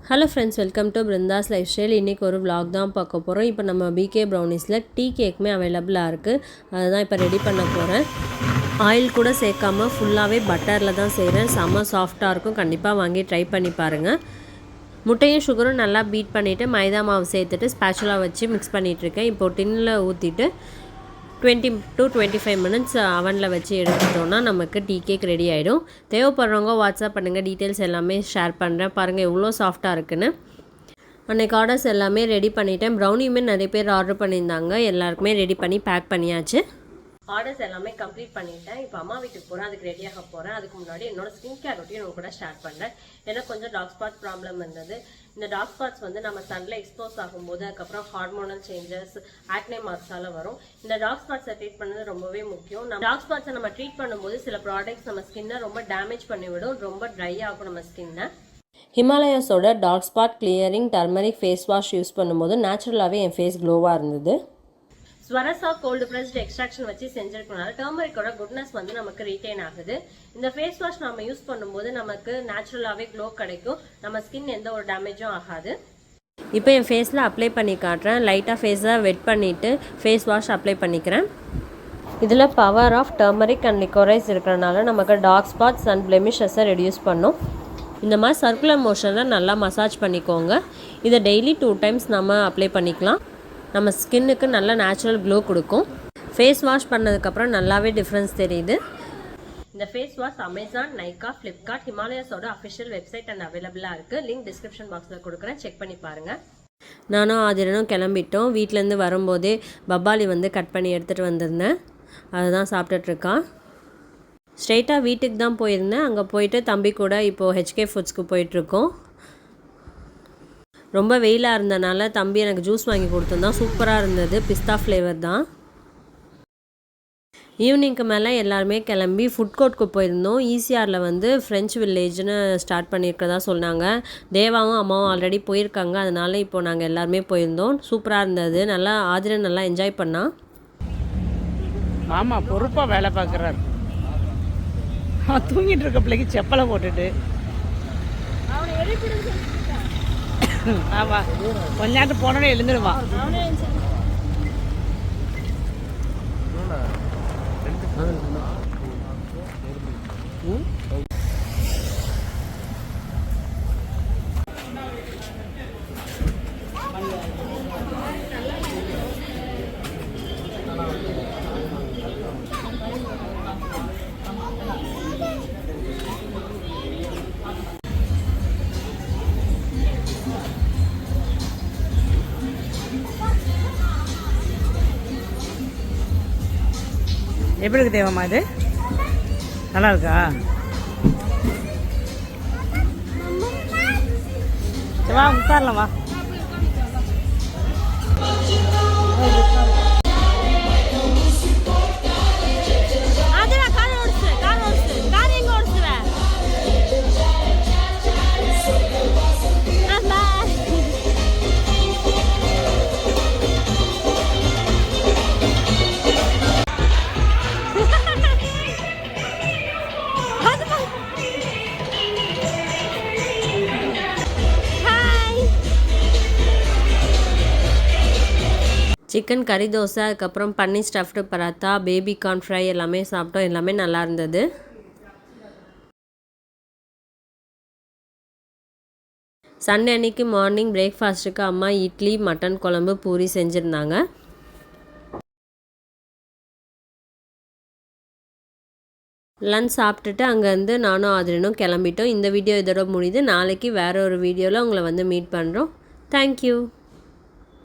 Hello friends, welcome to Brinda's life style. இன்றைக்கி ஒரு vlog தான் பார்க்க போகிறோம். இப்போ நம்ம பிகே ப்ரௌனிஸில் டீ கேக்குமே அவைலபிளாக இருக்குது. அதுதான் இப்போ ரெடி பண்ண போகிறேன். ஆயில் கூட சேர்க்காமல் ஃபுல்லாகவே பட்டரில் தான் செய்கிறேன். செம்ம சாஃப்டாக இருக்கும். கண்டிப்பாக வாங்கி ட்ரை பண்ணி பாருங்கள். முட்டையும் சுகரும் நல்லா பீட் பண்ணிவிட்டு மைதா மாவு சேர்த்துட்டு ஸ்பேச்சுலா வச்சு மிக்ஸ் பண்ணிகிட்ருக்கேன். இப்போது டின்னில் ஊற்றிட்டு 20 to 25 மினிட்ஸ் அவனில் வச்சு எடுத்துட்டோன்னா நமக்கு டீ கேக் ரெடி ஆகிடும். தேவைப்படுறவங்க வாட்ஸ்அப் பண்ணுங்கள், டீட்டெயில்ஸ் எல்லாமே ஷேர் பண்ணுறேன். பாருங்கள் எவ்வளோ சாஃப்டாக இருக்குன்னு. அன்றைக்கு ஆர்டர்ஸ் எல்லாமே ரெடி பண்ணிட்டேன். ப்ரௌனியுமே நிறைய பேர் ஆர்டர் பண்ணியிருந்தாங்க. எல்லாருக்குமே ரெடி பண்ணி பேக் பண்ணியாச்சு. ஆர்டர்ஸ் எல்லாமே கம்ப்ளீட் பண்ணிட்டேன். இப்போ அம்மா வீட்டுக்கு போகிறேன், அதுக்கு ரெடியாக போகிறேன். அதுக்கு முன்னாடி என்னோட ஸ்கின் கேர் ரொட்டீன் உங்க கூட ஷேர் பண்ணுறேன். ஏன்னா கொஞ்சம் டார்க் ஸ்பாட் ப்ராப்ளம் இருந்தது. இந்த டார்க் ஸ்பாட்ஸ் வந்து நம்ம சன்ல எக்ஸ்போஸ் ஆகும்போது அதுக்கப்புறம் ஹார்மோனல் சேஞ்சஸ், ஆக்னே மார்க்ஸால வரும். இந்த டார்க் ஸ்பாட்ஸை ட்ரீட் பண்ணது ரொம்பவே முக்கியம். நம்ம டார்க் ஸ்பாட்ஸை நம்ம ட்ரீட் பண்ணும்போது சில ப்ராடக்ட்ஸ் நம்ம ஸ்கின்னை ரொம்ப டேமேஜ் பண்ணிவிடும், ரொம்ப ட்ரை ஆகும் நம்ம ஸ்கின்னை. ஹிமாலயாஸோட dark spot clearing turmeric face wash use பண்ணும்போது நேச்சுரலாகவே என் ஃபேஸ் க்ளோவாக இருந்தது. ஸ்வரசா கோல்டு ப்ரெஸ்ட் எக்ஸ்ட்ராக்ஷன் வச்சு செஞ்சிருக்கனால டர்மரிக்கோட குட்னஸ் வந்து நமக்கு ரீட்டைன் ஆகுது. இந்த ஃபேஸ் வாஷ் நம்ம யூஸ் பண்ணும்போது நமக்கு நேச்சுரலாகவே க்ளோ கிடைக்கும். நம்ம ஸ்கின் எந்த ஒரு டேமேஜும் ஆகாது. இப்போ என் ஃபேஸில் அப்ளை பண்ணி காட்டுறேன். லைட்டாக ஃபேஸை வெட் பண்ணிவிட்டு ஃபேஸ் வாஷ் அப்ளை பண்ணிக்கிறேன். இதில் power of turmeric and liquorice இருக்கிறனால நமக்கு டார்க் ஸ்பாட்ஸ் அண்ட் பிளெமிஷஸை ரெடியூஸ் பண்ணும். இந்த மாதிரி சர்க்குலர் மோஷனில் நல்லா மசாஜ் பண்ணிக்கோங்க. இதை டெய்லி 2 டைம்ஸ் நம்ம அப்ளை பண்ணிக்கலாம். நம்ம ஸ்கின்னுக்கு நல்ல நேச்சுரல் க்ளோ கொடுக்கும். ஃபேஸ் வாஷ் பண்ணதுக்கப்புறம் நல்லாவே டிஃப்ரென்ஸ் தெரியுது. இந்த face wash Amazon, Nykaa, Flipkart, ஹிமாலயாஸோட அஃபிஷியல் வெப்சைட் அண்ட் அவைலபிளாக இருக்குது. லிங்க் டிஸ்கிரிப்ஷன் பாக்ஸில் கொடுக்குறேன், செக் பண்ணி பாருங்கள். நானும் ஆதிரனும் கிளம்பிட்டோம். வீட்டிலேருந்து வரும்போதே பப்பாளி வந்து கட் பண்ணி எடுத்துகிட்டு வந்திருந்தேன். அதுதான் சாப்பிட்டுட்ருக்கான். ஸ்ட்ரெயிட்டாக வீட்டுக்கு தான் போயிருந்தேன். அங்கே போயிட்டு தம்பி கூட இப்போது ஹெச்கே ஃபுட்ஸ்க்கு போயிட்டுருக்கோம். ரொம்ப வெயிலாக இருந்தனால தம்பி எனக்கு ஜூஸ் வாங்கி கொடுத்துருந்தான். சூப்பராக இருந்தது. பிஸ்தா ஃப்ளேவர் தான். ஈவினிங்க்கு மேலே எல்லாருமே கிளம்பி ஃபுட் கோர்ட்க்கு போயிருந்தோம். ஈசிஆரில் வந்து ஃப்ரெஞ்சு வில்லேஜ்னு ஸ்டார்ட் பண்ணியிருக்கதா சொன்னாங்க. தேவாவும் அம்மாவும் ஆல்ரெடி போயிருக்காங்க. அதனால் இப்போ நாங்கள் எல்லாருமே போயிருந்தோம். சூப்பராக இருந்தது. நல்லா ஆதிரன் நல்லா என்ஜாய் பண்ணான். ஆமாம், பொறுப்பாக வேலை பார்க்குறாரு. தூங்கிட்டு இருக்க பிள்ளைக்கு செப்பலை போட்டுட்டு ஆமாம், கொஞ்ச நேரத்துக்கு போனோடனே எழுந்துருவான். எப்படி இருக்கு தேவம்மா? இது நல்லா இருக்கா? வா உட்காரலாம், வா. சிக்கன் கறி தோசை, அதுக்கப்புறம் paneer stuffed paratha, baby corn fry எல்லாமே சாப்பிட்டோம். எல்லாமே நல்லா இருந்தது. சண்டே அன்னைக்கு மார்னிங் பிரேக்ஃபாஸ்ட்டுக்கு அம்மா இட்லி, மட்டன் குழம்பு, பூரி செஞ்சுருந்தாங்க. லன்ச் சாப்பிட்டுட்டு அங்கேருந்து நானும் ஆதிரனும் கிளம்பிட்டோம். இந்த வீடியோ இதோட முடியுது. நாளைக்கு வேறு ஒரு வீடியோவில் உங்களை வந்து மீட் பண்ணுறோம். தேங்க்யூ.